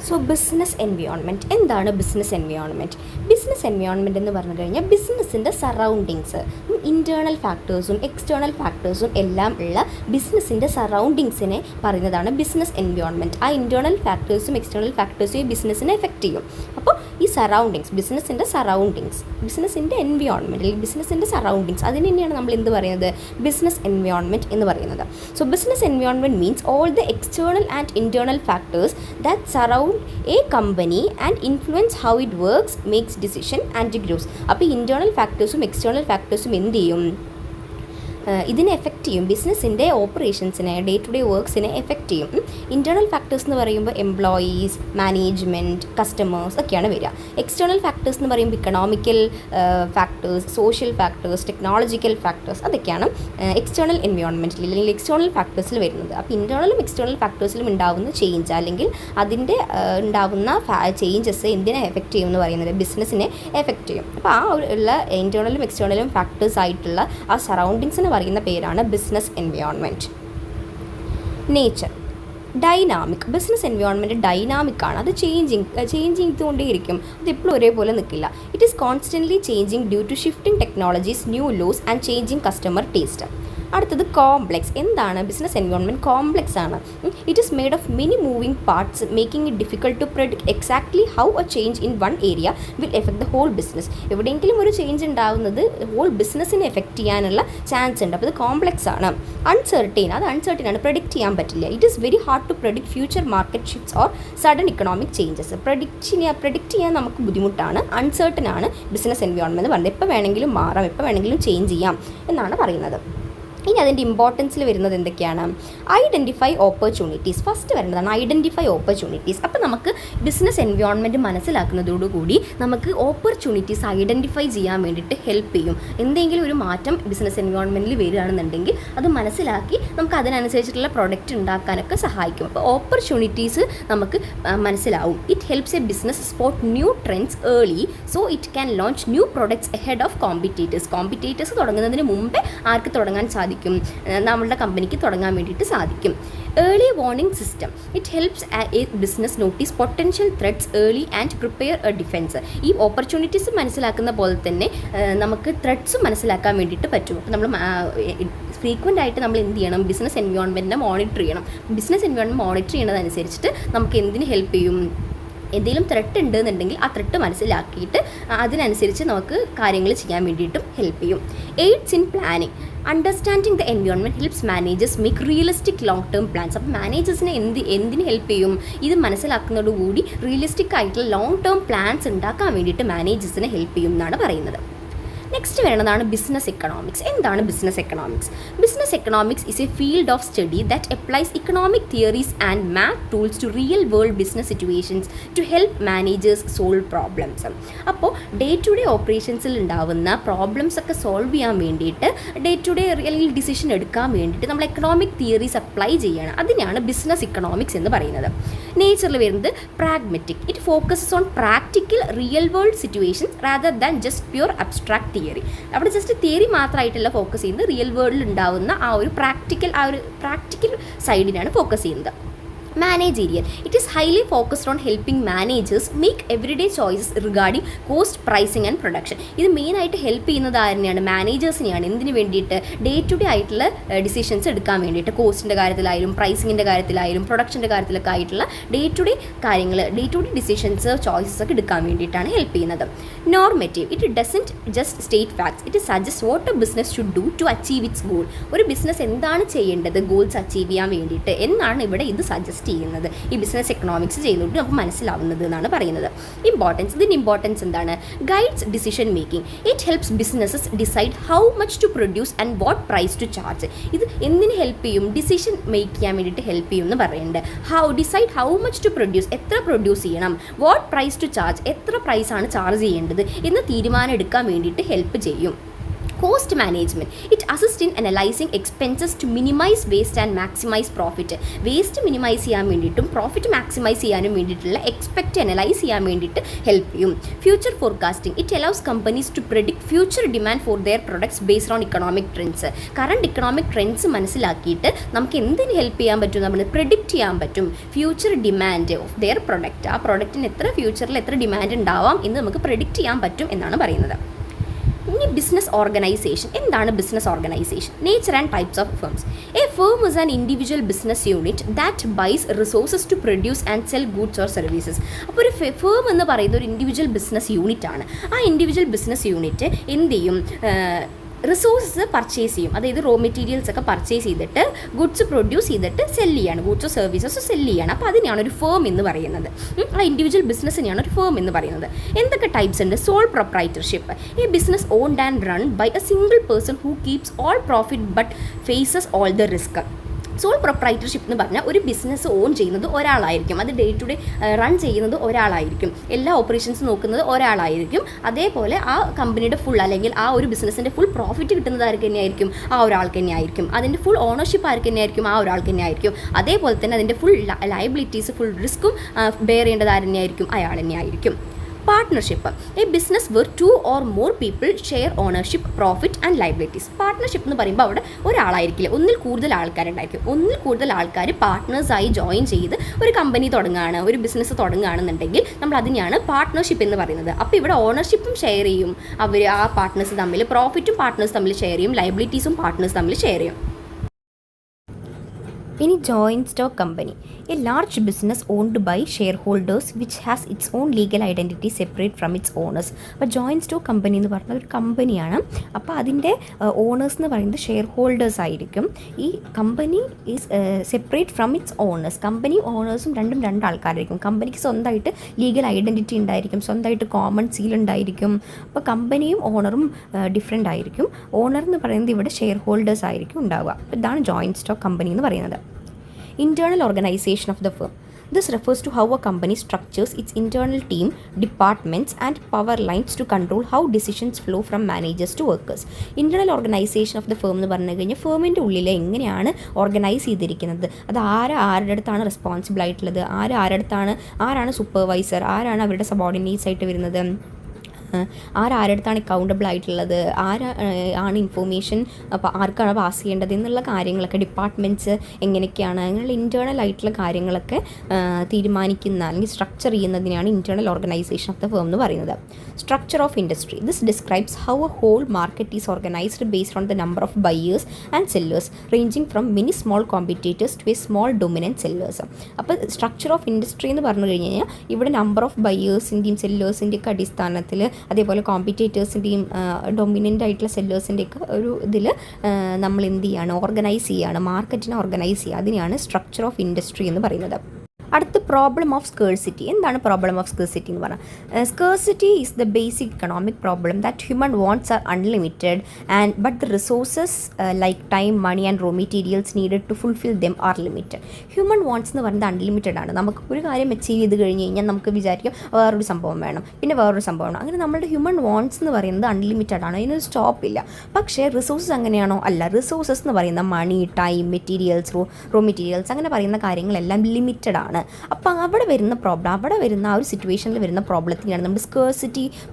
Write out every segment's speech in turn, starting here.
So business environment എന്താണ് business environment? Business environment എന്ന് പറഞ്ഞു കഴിഞ്ഞാൽ ബിസിനസ്സിൻ്റെ സറൗണ്ടിങ്സ്, ഇൻറ്റേർണൽ ഫാക്ടേഴ്സും എക്സ്റ്റേർണൽ ഫാക്ടേഴ്സും എല്ലാം ഉള്ള ബിസിനസ്സിൻ്റെ സറൗണ്ടിങ്സിനെ പറയുന്നതാണ് ബിസിനസ് എൻവയോൺമെൻറ്റ്. ആ ഇൻറ്റേർണൽ ഫാക്ടേഴ്സും എക്സ്റ്റേർണൽ ഫാക്ടേഴ്സും ഈ ബിസിനസ്സിനെ എഫക്റ്റ് ചെയ്യും. അപ്പോൾ ഈ സറൗണ്ടിങ്സ്, ബിസിനസ്സിൻ്റെ സറൗണ്ടിങ്സ്, ബിസിനസ്സിൻ്റെ എൻവയോൺമെൻറ്റ് അല്ലെങ്കിൽ ബിസിനസ്സിൻ്റെ സറൗണ്ടിങ്സ്, അതിന് തന്നെയാണ് നമ്മൾ എന്ത് പറയുന്നത്? ബിസിനസ് എൻവയോൺമെൻറ്റ് എന്ന് പറയുന്നത്. So business environment means all the external and internal factors that surround a company and influence how it works, makes decision and grows. അപ്പോൾ ഇൻറ്റേർണൽ ഫാക്ടേഴ്സും എക്സ്റ്റേർണൽ ഫാക്ടേഴ്സും എന്ത് ചെയ്യും? ഇതിനെ എഫക്റ്റ് ചെയ്യും. ബിസിനസ്സിൻ്റെ ഓപ്പറേഷൻസിനെ, ഡേ ടു ഡേ വർക്ക്സിനെ എഫക്റ്റ് ചെയ്യും. Internal factors എന്ന് പറയുമ്പോൾ employees, management, customers ഒക്കെയാണ് വരിക. എക്സ്റ്റേർണൽ ഫാക്ടേഴ്സ് എന്ന് പറയുമ്പോൾ economical factors, social factors, technological factors, അതൊക്കെയാണ് എക്സ്റ്റേർണൽ എൻവയോൺമെൻറ്റിൽ അല്ലെങ്കിൽ എക്സ്റ്റേർണൽ ഫാക്ടേഴ്സിൽ വരുന്നത്. അപ്പോൾ ഇൻറ്റേർണലും എക്സ്റ്റേർണൽ ഫാക്ടേഴ്സിലും ഉണ്ടാകുന്ന ചേഞ്ച് അല്ലെങ്കിൽ അതിൻ്റെ ഉണ്ടാകുന്ന ചേഞ്ചസ് എന്തിനെ എഫക്റ്റ് ചെയ്യും എന്ന് പറയുന്നത് ബിസിനസ്സിനെ എഫക്റ്റ് ചെയ്യും. അപ്പോൾ ആ ഉള്ള ഇൻറ്റേർണലും എക്സ്റ്റേർണലും ഫാക്ടേഴ്സ് ആയിട്ടുള്ള ആ സറൗണ്ടിങ്സിന് പറയുന്ന പേരാണ് business environment. Nature dynamic. Business environment dynamic ആണ്. അത് ചേഞ്ച് ചെയ്തുകൊണ്ടേയിരിക്കും. അത് എപ്പോഴും ഒരേപോലെ നിൽക്കില്ല. It is constantly changing due to shifting technologies, new laws and changing customer taste. അടുത്തത് കോംപ്ലെക്സ്. എന്താണ് ബിസിനസ് എൻവയോൺമെൻറ്റ്? കോംപ്ലെക്സ് ആണ്. It is made of many moving parts, making it difficult to predict exactly how a change in one area will affect the whole business. എവിടെയെങ്കിലും ഒരു change ഉണ്ടാകുന്നത് whole ബിസിനസ്സിനെ effect ചെയ്യാനുള്ള chance ഉണ്ട്. അപ്പോൾ ഇത് complex ആണ്. അൺസർട്ടൈൻ, അത് അൺസർട്ടൈൻ ആണ്, പ്രെഡിക്റ്റ് ചെയ്യാൻ പറ്റില്ല. It is very hard to predict future market shifts or sudden economic changes. Predict ചെയ്യാൻ നമുക്ക് ബുദ്ധിമുട്ടാണ്. അൺസർട്ടൻ ആണ് ബിസിനസ് എൻവയോൺമെൻറ്റ് പറയുന്നത്. എപ്പോൾ വേണമെങ്കിലും മാറാം, എപ്പോൾ വേണമെങ്കിലും ചേഞ്ച് ചെയ്യാം എന്നാണ് പറയുന്നത്. ഇനി അതിൻ്റെ ഇമ്പോർട്ടൻസിൽ വരുന്നത് എന്തൊക്കെയാണ്? Identify opportunities. ഫസ്റ്റ് വരുന്നതാണ് ഐഡൻറ്റിഫൈ ഓപ്പർച്യൂണിറ്റീസ്. അപ്പോൾ നമുക്ക് ബിസിനസ് എൻവയോൺമെൻറ്റ് മനസ്സിലാക്കുന്നതോടുകൂടി നമുക്ക് ഓപ്പർച്യൂണിറ്റീസ് ഐഡൻറ്റിഫൈ ചെയ്യാൻ വേണ്ടിയിട്ട് ഹെൽപ്പ് ചെയ്യും. എന്തെങ്കിലും ഒരു മാറ്റം ബിസിനസ് എൻവയോൺമെൻറ്റിൽ വരികയാണെന്നുണ്ടെങ്കിൽ അത് മനസ്സിലാക്കി നമുക്ക് അതിനനുസരിച്ചിട്ടുള്ള പ്രൊഡക്റ്റ് ഉണ്ടാക്കാനൊക്കെ സഹായിക്കും. അപ്പോൾ ഓപ്പർച്യൂണിറ്റീസ് നമുക്ക് മനസ്സിലാവും. It helps A business spot new trends early so it can launch new products ahead of competitors തുടങ്ങുന്നതിന് മുമ്പേ ആർക്ക് തുടങ്ങാൻ സാധിക്കും? നമ്മളുടെ കമ്പനിക്ക് തുടങ്ങാൻ വേണ്ടിയിട്ട് സാധിക്കും. Early warning system. It helps A business notice potential threats early and prepare A defence. ഈ ഓപ്പർച്യൂണിറ്റീസ് മനസ്സിലാക്കുന്ന പോലെ തന്നെ നമുക്ക് ത്രെറ്റ്സും മനസ്സിലാക്കാൻ വേണ്ടിയിട്ട് പറ്റും. അപ്പോൾ നമ്മൾ ഫ്രീക്വൻ്റ് ആയിട്ട് നമ്മൾ എന്ത് ചെയ്യണം? ബിസിനസ് എൻവയോൺമെൻറ്റിനെ മോണിറ്റർ ചെയ്യണം. ബിസിനസ് എൻവയോൺമെൻറ്റ് മോണിറ്റർ ചെയ്യുന്നതനുസരിച്ചിട്ട് നമുക്ക് എന്തിന് ഹെൽപ്പ് ചെയ്യും? എന്തെങ്കിലും ത്രെട്ട് ഉണ്ടെന്നുണ്ടെങ്കിൽ ആ ത്രെട്ട് മനസ്സിലാക്കിയിട്ട് അതിനനുസരിച്ച് നമുക്ക് കാര്യങ്ങൾ ചെയ്യാൻ വേണ്ടിയിട്ടും ഹെൽപ്പ് ചെയ്യും. Aids in planning. Understanding the environment helps managers make realistic long term plans. അപ്പോൾ മാനേജേഴ്സിനെ എന്തിന് ഹെൽപ്പ് ചെയ്യും? ഇത് മനസ്സിലാക്കുന്നതോടുകൂടി റിയലിസ്റ്റിക് ആയിട്ടുള്ള ലോങ് ടേം പ്ലാൻസ് ഉണ്ടാക്കാൻ വേണ്ടിയിട്ട് മാനേജേഴ്സിനെ ഹെൽപ്പ് ചെയ്യും എന്നാണ് പറയുന്നത്. നെക്സ്റ്റ് വരുന്നതാണ് ബിസിനസ് എക്കണോമിക്സ്. എന്താണ് business economics? Business economics is a field of study that applies economic theories and math tools to real world business situations to help managers solve problems. അപ്പോൾ day to day ഓപ്പറേഷൻസിൽ ഉണ്ടാവുന്ന problems ഒക്കെ solve ചെയ്യാൻ വേണ്ടിയിട്ട്, day to day real decision എടുക്കാൻ വേണ്ടിയിട്ട് നമ്മൾ economic theories apply ചെയ്യണം. അതിനാണ് ബിസിനസ് ഇക്കണോമിക്സ് എന്ന് പറയുന്നത്. നേച്ചറിൽ വരുന്നത് pragmatic. It focuses on practical real world situations rather than just pure abstract theory. അവിടെ ജസ്റ്റ് തിയറി മാത്രമായിട്ടല്ല ഫോക്കസ് ചെയ്യുന്നത്, റിയൽ വേൾഡിൽ ഉണ്ടാവുന്ന ആ ഒരു പ്രാക്ടിക്കൽ സൈഡിനാണ് ഫോക്കസ് ചെയ്യുന്നത്. Managerial. It is highly focused on helping managers make everyday choices regarding cost, pricing and production. ഇത് മെയിനായിട്ട് help ചെയ്യുന്നത് ആരെയാണ്? മാനേജേഴ്സിനെയാണ്. എന്തിനു വേണ്ടിയിട്ട്? ഡേ ടു ഡേ ആയിട്ടുള്ള ഡിസിഷൻസ് എടുക്കാൻ വേണ്ടിയിട്ട്, കോസ്റ്റിൻ്റെ കാര്യത്തിലായാലും പ്രൈസിങ്ങിൻ്റെ കാര്യത്തിലായാലും പ്രൊഡക്ഷൻ്റെ കാര്യത്തിലൊക്കെ ആയിട്ടുള്ള ഡേ ടു ഡേ കാര്യങ്ങൾ, day to day decisions, choices ഒക്കെ എടുക്കാൻ വേണ്ടിയിട്ടാണ് ഹെൽപ്പ് ചെയ്യുന്നത്. Normative. It doesn't just state facts, it suggest what a business should do to achieve its goal. ഒരു ബിസിനസ് എന്താണ് ചെയ്യേണ്ടത് ഗോൾസ് അച്ചീവ് ചെയ്യാൻ വേണ്ടിയിട്ട് എന്നാണ് ഇവിടെ ഇത് സജസ്റ്റ് ചെയ്യുന്നത്. ഈ ബിസിനസ് എക്കണോമിക്സ് ചെയ്യുന്നതുകൊണ്ട് നമുക്ക് മനസ്സിലാവുന്നത് എന്നാണ് പറയുന്നത്. ഇതിൻ്റെ ഇമ്പോർട്ടൻസ് എന്താണ്? Guides decision making. It helps businesses decide how much to produce and what price to charge. ഇത് എന്തിന് ഹെൽപ്പ് ചെയ്യും? ഡിസിഷൻ മേക്ക് ചെയ്യാൻ വേണ്ടിയിട്ട് ഹെൽപ്പ് ചെയ്യും എന്ന് പറയുന്നുണ്ട്. Decide how much to produce, എത്ര പ്രൊഡ്യൂസ് ചെയ്യണം, വാട്ട് പ്രൈസ് ടു ചാർജ്, എത്ര പ്രൈസാണ് ചാർജ് ചെയ്യേണ്ടത് എന്ന് തീരുമാനം എടുക്കാൻ വേണ്ടിയിട്ട് ഹെൽപ്പ് ചെയ്യും. Cost management. It assists in analyzing expenses to minimize waste and maximize profit. Waste minimize ചെയ്യാൻ വേണ്ടിയിട്ടും പ്രോഫിറ്റ് മാക്സിമൈസ് ചെയ്യാനും വേണ്ടിയിട്ടുള്ള എക്സ്പെക്റ്റ് അനലൈസ് ചെയ്യാൻ വേണ്ടിയിട്ട് ഹെൽപ്പ് ചെയ്യും. Future forecasting. It allows companies to predict future demand for their products based on economic trends. Current economic trends മനസ്സിലാക്കിയിട്ട് നമുക്ക് എന്തിന് ഹെൽപ്പ് ചെയ്യാൻ പറ്റും, നമ്മൾ പ്രെഡിക്റ്റ് ചെയ്യാൻ പറ്റും future demand of their product. ആ പ്രൊഡക്റ്റിന് എത്ര ഫ്യൂച്ചറിൽ എത്ര ഡിമാൻഡ് ഉണ്ടാവാം എന്ന് നമുക്ക് പ്രെഡിക്റ്റ് ചെയ്യാൻ പറ്റും എന്നാണ് പറയുന്നത്. ഇനി ബിസിനസ് ഓർഗനൈസേഷൻ. എന്താണ് business organisation? Nature and types of firms. A firm is an individual business unit that buys resources to produce and sell goods or services. അപ്പോൾ ഒരു ഫേം എന്ന് പറയുന്നത് ഒരു ഇൻഡിവിജ്വൽ ബിസിനസ് യൂണിറ്റ് ആണ്. ആ ഇൻഡിവിജ്വൽ ബിസിനസ് യൂണിറ്റ് എന്ത് ചെയ്യും, resources purchase ചെയ്യും. അതായത് റോ മെറ്റീരിയൽസ് ഒക്കെ പർച്ചേസ് ചെയ്തിട്ട് ഗുഡ്സ് പ്രൊഡ്യൂസ് ചെയ്തിട്ട് സെല്ല് ചെയ്യാണ്, ഗുഡ്സോ സർവീസസോ സെല്ല് ചെയ്യാണ്. അപ്പോൾ അതിനെയാണ് ഒരു ഫേം എന്ന് പറയുന്നത്. ആ ഇൻഡിവിജ്വൽ ബിസിനസ്സിനെയാണ് ഒരു ഫേം എന്ന് പറയുന്നത്. എന്തൊക്കെ ടൈപ്സ് ഉണ്ട്? Sole proprietorship. ഈ business owned and run by a single person who keeps all profit but faces all the risk. Sole proprietorship എന്ന് പറഞ്ഞാൽ ഒരു ബിസിനസ് ഓൺ ചെയ്യുന്നത് ഒരാളായിരിക്കും, അത് ഡേ ടു ഡേ റൺ ചെയ്യുന്നത് ഒരാളായിരിക്കും, എല്ലാ ഓപ്പറേഷൻസ് നോക്കുന്നത് ഒരാളായിരിക്കും. അതേപോലെ ആ കമ്പനിയുടെ ഫുൾ അല്ലെങ്കിൽ ആ ഒരു ബിസിനസ്സിൻ്റെ ഫുൾ പ്രോഫിറ്റ് കിട്ടുന്നത് ആർക്ക് തന്നെയായിരിക്കും? ആ ഒരാൾക്ക് തന്നെയായിരിക്കും. അതിൻ്റെ ഫുൾ ഓണർഷിപ്പ് ആർക്ക് തന്നെയായിരിക്കും? ആ ഒരാൾക്ക് തന്നെയായിരിക്കും. അതേപോലെ തന്നെ അതിൻ്റെ ഫുൾ ലയബിലിറ്റീസ്, ഫുൾ റിസ്ക്കും ബെയർ ചെയ്യേണ്ടത് ആര് തന്നെയായിരിക്കും? അയാൾ തന്നെയായിരിക്കും. Partnership. A business where 2 or more people share ownership, profit and liabilities. Partnership എന്ന് പറയുമ്പോൾ അവിടെ ഒരാളായിരിക്കില്ല, ഒന്നിൽ കൂടുതൽ ആൾക്കാരുണ്ടായിരിക്കും. ഒന്നിൽ കൂടുതൽ ആൾക്കാർ പാർട്ട്നേഴ്സായി ജോയിൻ ചെയ്ത് ഒരു കമ്പനി തുടങ്ങുകയാണ്, ഒരു ബിസിനസ് തുടങ്ങുകയാണെന്നുണ്ടെങ്കിൽ നമ്മൾ അതിനെയാണ് പാർട്ട്ണർഷിപ്പ് എന്ന് പറയുന്നത്. അപ്പോൾ ഇവിടെ ഓണർഷിപ്പും ഷെയർ ചെയ്യും അവർ, ആ പാർട്ട്നേഴ്സ് തമ്മിൽ, പ്രോഫിറ്റും പാർട്ട്നേഴ്സ് തമ്മിൽ ഷെയർ ചെയ്യും, ലയബിലിറ്റീസും പാർട്ട്നേഴ്സ് തമ്മിൽ ഷെയർ ചെയ്യും. ഇനി joint stock company. A large business owned by share holders which has its own legal identity separate from its owners. അപ്പോൾ ജോയിൻറ്റ് സ്റ്റോക്ക് കമ്പനി എന്ന് പറഞ്ഞാൽ ഒരു കമ്പനിയാണ്. അപ്പോൾ അതിൻ്റെ ഓണേഴ്സ് എന്ന് പറയുന്നത് ഷെയർ ഹോൾഡേഴ്സ് ആയിരിക്കും. ഈ company is separate from its owners. Company ഓണേഴ്സും രണ്ട് ആൾക്കാരായിരിക്കും. കമ്പനിക്ക് സ്വന്തമായിട്ട് ലീഗൽ ഐഡൻറ്റിറ്റി ഉണ്ടായിരിക്കും, സ്വന്തമായിട്ട് കോമൺ സീൽ ഉണ്ടായിരിക്കും. അപ്പോൾ കമ്പനിയും ഓണറും ഡിഫറെൻ്റ് ആയിരിക്കും. ഓണർ എന്ന് പറയുന്നത് ഇവിടെ ഷെയർ ഹോൾഡേഴ്സ് ആയിരിക്കും ഉണ്ടാവുക. അപ്പോൾ ഇതാണ് ജോയിൻറ്റ് സ്റ്റോക്ക് കമ്പനി എന്ന് പറയുന്നത്. Internal organization of the firm. This refers to how a company structures its internal team, departments and power lines to control how decisions flow from managers to workers. Internal organization of the firm എന്ന് പറഞ്ഞു കഴിഞ്ഞാൽ ഫേമിൻ്റെ ഉള്ളിൽ എങ്ങനെയാണ് organise ചെയ്തിരിക്കുന്നത്, അത് ആരുടെ അടുത്താണ് responsible ആയിട്ടുള്ളത്, ആരാണ് സൂപ്പർവൈസർ, ആരാണ് അവരുടെ സബോർഡിനേറ്റ്സ് ആയിട്ട് വരുന്നത്, ആരുടെ അടുത്താണ് അക്കൗണ്ടബിൾ ആയിട്ടുള്ളത്, ആണ് ഇൻഫോർമേഷൻ ആർക്കാണ് പാസ് ചെയ്യേണ്ടത് എന്നുള്ള കാര്യങ്ങളൊക്കെ, ഡിപ്പാർട്ട്മെൻറ്റ്സ് എങ്ങനെയൊക്കെയാണ്, അങ്ങനെയുള്ള ഇൻറ്റേർണൽ ആയിട്ടുള്ള കാര്യങ്ങളൊക്കെ തീരുമാനിക്കുന്ന അല്ലെങ്കിൽ സ്ട്രക്ചർ ചെയ്യുന്നതിനാണ് internal organisation of the firm എന്ന് പറയുന്നത്. Structure of industry. This describes how a whole market is organised based on the number of buyers and sellers ranging from many small competitors to a small dominant sellers. അപ്പോൾ structure of industry എന്ന് പറഞ്ഞു കഴിഞ്ഞാൽ ഇവിടെ number of ബയേഴ്സിൻ്റെയും സെല്ലേഴ്സിൻ്റെയും ഒക്കെ അടിസ്ഥാനത്തിൽ, അതേപോലെ കോമ്പറ്റേറ്റേഴ്സിൻ്റെയും dominant ആയിട്ടുള്ള സെല്ലേഴ്സിൻ്റെയൊക്കെ ഒരു ഇതിൽ നമ്മൾ എന്ത് ചെയ്യാണ്, ഓർഗനൈസ് ചെയ്യുകയാണ്, മാർക്കറ്റിനെ ഓർഗനൈസ് ചെയ്യുക. അതിനെയാണ് സ്ട്രക്ചർ ഓഫ് ഇൻഡസ്ട്രി എന്ന് പറയുന്നത്. അടുത്ത പ്രോബ്ലം ഓഫ് സ്കേഴ്സിറ്റി. എന്താണ് പ്രോബ്ലം ഓഫ് സ്കേഴ്സിറ്റി എന്ന് പറഞ്ഞാൽ? Scarcity is the basic economic problem that human wants are unlimited but the resources like time, money and raw materials needed to fulfil them are limited. Human wants എന്ന് പറയുന്നത് unlimited ആണ്. നമുക്ക് ഒരു കാര്യം achieve ചെയ്ത് കഴിഞ്ഞ് കഴിഞ്ഞാൽ നമുക്ക് വിചാരിക്കും വേറൊരു സംഭവം വേണം, പിന്നെ വേറൊരു സംഭവം വേണം. അങ്ങനെ നമ്മുടെ ഹ്യൂമൻ വാണ്ട്സ് എന്ന് പറയുന്നത് അൺലിമിറ്റഡ് ആണ്, അതിനൊരു സ്റ്റോപ്പില്ല. പക്ഷേ റിസോഴ്സസ് അങ്ങനെയാണോ? അല്ല. റിസോഴ്സസ് എന്ന് പറയുന്ന മണി, ടൈം, മെറ്റീരിയൽസ്, റോ മെറ്റീരിയൽസ് അങ്ങനെ പറയുന്ന കാര്യങ്ങളെല്ലാം ലിമിറ്റഡ് ആണ്. അപ്പോൾ അവിടെ വരുന്ന ആ ഒരു സിറ്റുവേഷനിൽ വരുന്ന പ്രോബ്ലത്തിനാണ് നമ്മൾ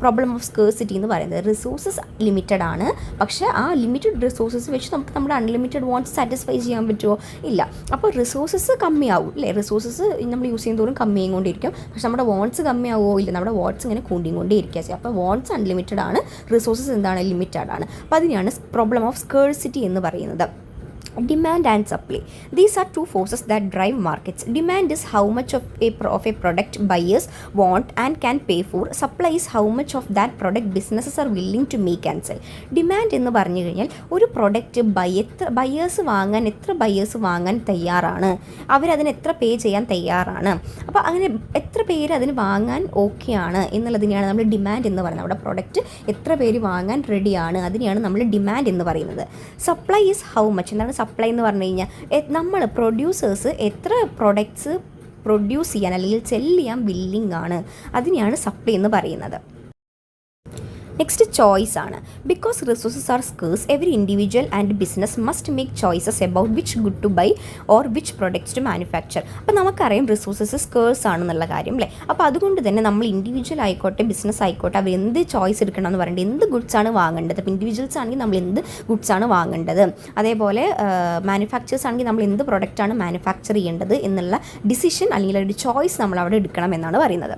പ്രോബ്ലം ഓഫ് സ്കേഴ്സിറ്റി എന്ന് പറയുന്നത്. റിസോഴ്സസ് ലിമിറ്റഡ് ആണ്, പക്ഷേ ആ ലിമിറ്റഡ് റിസോഴ്സസ് വെച്ച് നമുക്ക് നമ്മുടെ അൺലിമിറ്റഡ് വാണ്ട്സ് സാറ്റിസ്ഫൈ ചെയ്യാൻ പറ്റുമോ? ഇല്ല. അപ്പോൾ റിസോഴ്സസ് കമ്മിയാവും അല്ലേ? റിസോഴ്സസ് നമ്മൾ യൂസ് ചെയ്യുന്നതോറും കമ്മിയായിക്കൊണ്ടിരിക്കും. പക്ഷേ നമ്മുടെ വാണ്ട്സ് കമ്മിയാവോ? ഇല്ല. നമ്മുടെ വാണ്ട്സ് ഇങ്ങനെ കൂടിക്കൊണ്ടേയിരിക്കുക ചെയ്യും. അപ്പോൾ വാണ്ട്സ് അൺലിമിറ്റഡ് ആണ്, റിസോഴ്സസ് എന്താണ്? ലിമിറ്റഡ് ആണ്. അപ്പോൾ അതിനാണ് പ്രോബ്ലം ഓഫ് സ്കേഴ്സിറ്റി എന്ന് പറയുന്നത്. Demand and supply. These are two forces that drive markets. Demand is how much of a product buyers want and can pay for. Supply is how much of that product businesses are willing to make and sell. Demand എന്ന് പറഞ്ഞു കഴിഞ്ഞാൽ ഒരു product എത്ര buyers വാങ്ങാൻ തയ്യാറാണ്, അവരതിന് എത്ര പേ ചെയ്യാൻ തയ്യാറാണ്, അപ്പോൾ അങ്ങനെ എത്ര പേര് അതിന് വാങ്ങാൻ ഓക്കെയാണ് എന്നുള്ളതിനെയാണ് നമ്മൾ ഡിമാൻഡ് എന്ന് പറയുന്നത്. അവിടെ പ്രൊഡക്റ്റ് എത്ര പേര് വാങ്ങാൻ റെഡിയാണ്, അതിനെയാണ് നമ്മൾ ഡിമാൻഡ് എന്ന് പറയുന്നത്. Supply is how much. എന്താണ് സപ്ലൈ എന്ന് പറഞ്ഞു കഴിഞ്ഞാൽ? നമ്മൾ പ്രൊഡ്യൂസേഴ്സ് എത്ര പ്രൊഡക്ട്സ് പ്രൊഡ്യൂസ് ചെയ്യാൻ അല്ലെങ്കിൽ സെല് ചെയ്യാൻ വില്ലിംഗ് ആണ്, അതിനെയാണ് സപ്ലൈ എന്ന് പറയുന്നത്. നെക്സ്റ്റ് ചോയ്സ് ആണ്. Because resources are scarce every individual and business must make choices about which good to buy or which products to manufacture. അപ്പോൾ നമുക്കറിയാം റിസോഴ്സസ് സ്കേഴ്സ് ആണെന്നുള്ള കാര്യം അല്ലേ. അപ്പോൾ അതുകൊണ്ട് തന്നെ നമ്മൾ ഇൻഡിവിജ്വൽ ആയിക്കോട്ടെ ബിസിനസ് ആയിക്കോട്ടെ അവർ എന്ത് ചോയ്സ് എടുക്കണം എന്ന് പറഞ്ഞിട്ട് എന്ത് ഗുഡ്സ് ആണ് വാങ്ങേണ്ടത്. അപ്പോൾ ഇൻഡിവിജ്വൽസ് ആണെങ്കിൽ നമ്മൾ എന്ത് ഗുഡ്സ് ആണ് വാങ്ങേണ്ടത്, അതേപോലെ മാനുഫാക്ചേഴ്സ് ആണെങ്കിൽ നമ്മൾ എന്ത് പ്രൊഡക്റ്റാണ് മാനുഫാക്ചർ ചെയ്യേണ്ടത് എന്നുള്ള ഡിസിഷൻ അല്ലെങ്കിൽ ഒരു ചോയ്സ് നമ്മൾ അവിടെ എടുക്കണം എന്നാണ് പറയുന്നത്.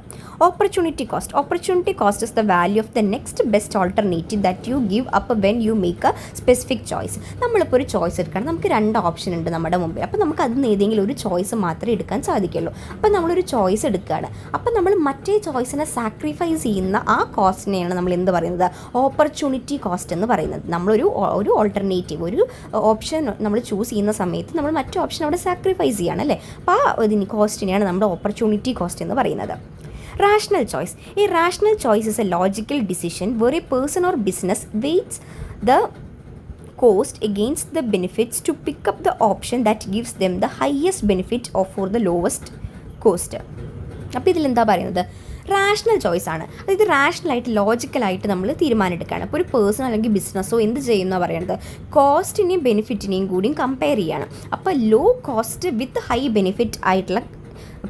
Opportunity cost is the value of the next best alternative that you give up when you make A specific choice. നമ്മളിപ്പോൾ ഒരു ചോയ്സ് എടുക്കണം, നമുക്ക് 2 ഓപ്ഷൻ ഉണ്ട് നമ്മുടെ മുമ്പിൽ. അപ്പോൾ നമുക്ക് അതിൽ നിന്ന് ഏതെങ്കിലും ഒരു ചോയ്സ് മാത്രമേ എടുക്കാൻ സാധിക്കുള്ളൂ. അപ്പോൾ നമ്മളൊരു ചോയ്സ് എടുക്കുകയാണ്, അപ്പോൾ നമ്മൾ മറ്റേ ചോയ്സിനെ സാക്രിഫൈസ് ചെയ്യുന്ന ആ കോസ്റ്റിനെയാണ് നമ്മൾ എന്ത് പറയുന്നത്, ഓപ്പർച്യൂണിറ്റി കോസ്റ്റ് എന്ന് പറയുന്നത്. നമ്മളൊരു ഓൾട്ടർനേറ്റീവ് ഒരു ഓപ്ഷൻ നമ്മൾ ചൂസ് ചെയ്യുന്ന സമയത്ത് നമ്മൾ മറ്റു ഓപ്ഷൻ അവിടെ സാക്രിഫൈസ് ചെയ്യണം അല്ലേ. അപ്പോൾ ആ ഇതിന് കോസ്റ്റിനെയാണ് നമ്മുടെ ഓപ്പർച്യൂണിറ്റി കോസ്റ്റ് എന്ന് പറയുന്നത്. Rational choice. A rational choice is a logical decision where a person or business weighs the cost against the benefits to pick up the option that gives them the highest benefit or for the lowest cost. അപ്പോൾ ഇതിലെന്താ പറയുന്നത്, rational choice ആണ്. അതായത് റാഷണലായിട്ട് ലോജിക്കലായിട്ട് നമ്മൾ തീരുമാനം എടുക്കുകയാണ്. അപ്പോൾ ഒരു പേഴ്സൺ അല്ലെങ്കിൽ ബിസിനസ്സോ എന്ത് ചെയ്യുന്ന പറയുന്നത് കോസ്റ്റിനെയും ബെനിഫിറ്റിനെയും കൂടിയും കമ്പയർ ചെയ്യണം. അപ്പോൾ low cost with high benefit ആയിട്ടുള്ള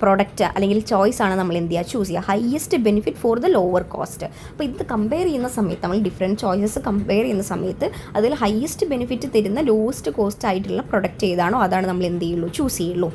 പ്രോഡക്റ്റ് അല്ലെങ്കിൽ ചോയ്സ് ആണ് നമ്മൾ എന്ത് ചെയ്യുക, ചൂസ് ചെയ്യുക. Highest benefit for the lower cost. അപ്പോൾ ഇത് കമ്പയർ ചെയ്യുന്ന സമയത്ത് നമ്മൾ ഡിഫറെൻറ്റ് ചോയ്സസ് കമ്പയർ ചെയ്യുന്ന സമയത്ത് അതിൽ ഹയസ്റ്റ് ബെനിഫിറ്റ് തരുന്ന ലോവസ്റ്റ് കോസ്റ്റ് ആയിട്ടുള്ള പ്രൊഡക്റ്റ് ഏതാണോ അതാണ് നമ്മൾ എന്ത് ചെയ്യുള്ളൂ, ചൂസ് ചെയ്യുള്ളൂ.